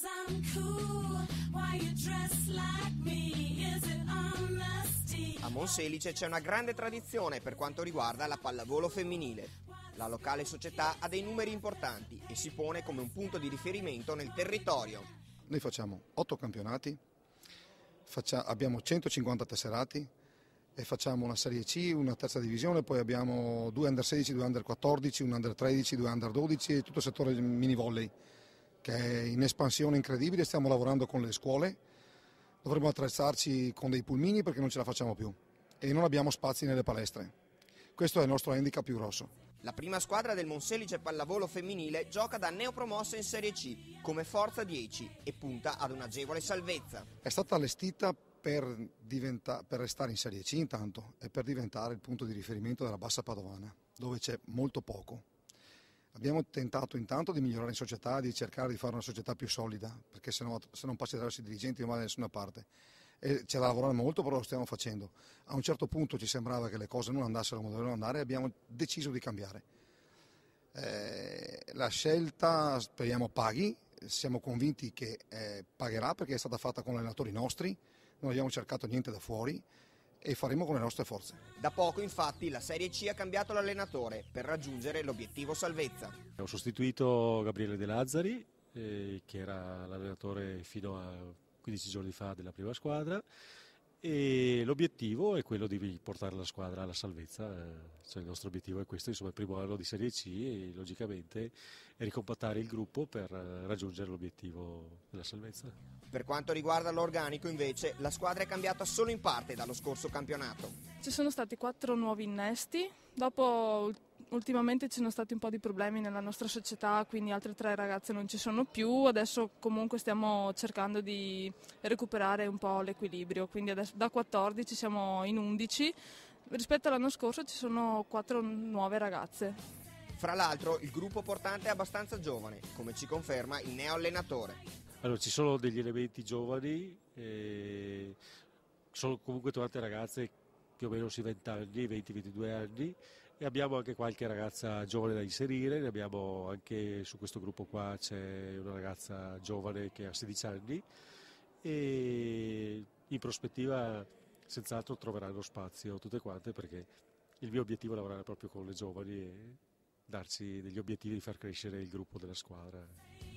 'cause I'm cool, why you dress like me, is it honesty? A Monselice c'è una grande tradizione per quanto riguarda la pallavolo femminile. La locale società ha dei numeri importanti e si pone come un punto di riferimento nel territorio. Noi facciamo 8 campionati, abbiamo 150 tesserati e facciamo una Serie C, una terza divisione, poi abbiamo 2 under 16, 2 under 14, un under 13, 2 under 12 e tutto il settore mini volley che è in espansione incredibile. Stiamo lavorando con le scuole, dovremmo attrezzarci con dei pulmini perché non ce la facciamo più e non abbiamo spazi nelle palestre. Questo è il nostro handicap più grosso. La prima squadra del Monselice pallavolo femminile gioca da neopromossa in Serie C come forza 10 e punta ad un'agevole salvezza. È stata allestita per restare in Serie C intanto e per diventare il punto di riferimento della Bassa Padovana, dove c'è molto poco. Abbiamo tentato intanto di migliorare in società, di cercare di fare una società più solida, perché se non passi attraverso i dirigenti non va da nessuna parte. E c'è da lavorare molto, però lo stiamo facendo. A un certo punto ci sembrava che le cose non andassero come dovevano andare e abbiamo deciso di cambiare. La scelta speriamo paghi, siamo convinti che pagherà perché è stata fatta con allenatori nostri, non abbiamo cercato niente da fuori e faremo con le nostre forze. Da poco infatti la Serie C ha cambiato l'allenatore per raggiungere l'obiettivo salvezza. Ho sostituito Gabriele De Lazzari, che era l'allenatore fino a 15 giorni fa della prima squadra, e l'obiettivo è quello di portare la squadra alla salvezza, cioè il nostro obiettivo è questo, insomma il primo anno di Serie C e logicamente è ricompattare il gruppo per raggiungere l'obiettivo della salvezza. Per quanto riguarda l'organico invece la squadra è cambiata solo in parte dallo scorso campionato. Ci sono stati 4 nuovi innesti, dopo ultimamente ci sono stati un po' di problemi nella nostra società, quindi altre 3 ragazze non ci sono più, adesso comunque stiamo cercando di recuperare un po' l'equilibrio, quindi adesso da 14 siamo in 11, rispetto all'anno scorso ci sono 4 nuove ragazze. Fra l'altro il gruppo portante è abbastanza giovane, come ci conferma il neo allenatore. Allora ci sono degli elementi giovani, sono comunque tante ragazze più o meno sui 20 anni, 20-22 anni, e abbiamo anche qualche ragazza giovane da inserire, ne abbiamo anche su questo gruppo qua, c'è una ragazza giovane che ha 16 anni e in prospettiva senz'altro troveranno spazio tutte quante, perché il mio obiettivo è lavorare proprio con le giovani e darci degli obiettivi di far crescere il gruppo della squadra.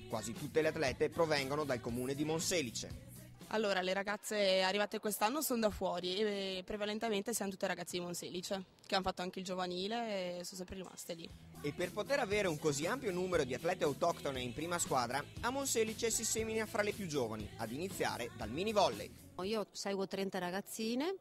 Quasi tutte le atlete provengono dal comune di Monselice. Allora, le ragazze arrivate quest'anno sono da fuori e prevalentemente siamo tutte ragazze di Monselice, che hanno fatto anche il giovanile e sono sempre rimaste lì. E per poter avere un così ampio numero di atlete autoctone in prima squadra, a Monselice si semina fra le più giovani, ad iniziare dal mini volley. Io seguo 30 ragazzine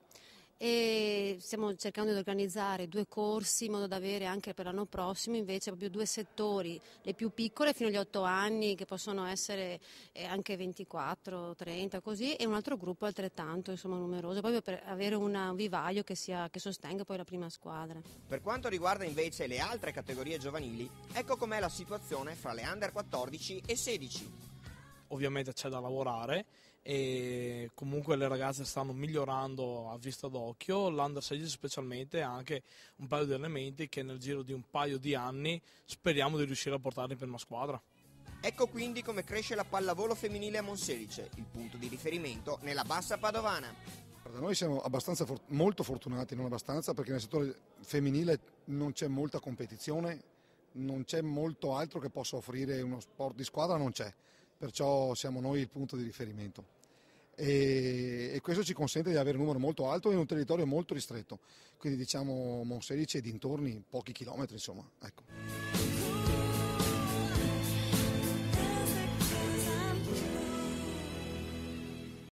e stiamo cercando di organizzare 2 corsi in modo da avere anche per l'anno prossimo invece proprio 2 settori, le più piccole fino agli 8 anni che possono essere anche 24, 30 così, e un altro gruppo altrettanto insomma numeroso, proprio per avere un vivaio che sostenga poi la prima squadra. Per quanto riguarda invece le altre categorie giovanili, ecco com'è la situazione fra le under 14 e 16. Ovviamente c'è da lavorare e comunque le ragazze stanno migliorando a vista d'occhio, l'Under 16 specialmente ha anche un paio di elementi che nel giro di un paio di anni speriamo di riuscire a portare in prima squadra. Ecco quindi come cresce la pallavolo femminile a Monselice, il punto di riferimento nella Bassa Padovana. Noi siamo molto fortunati, non abbastanza, perché nel settore femminile non c'è molta competizione, non c'è molto altro che possa offrire uno sport di squadra, non c'è. Perciò siamo noi il punto di riferimento e questo ci consente di avere un numero molto alto in un territorio molto ristretto, quindi diciamo Monselice e dintorni, pochi chilometri insomma. Ecco.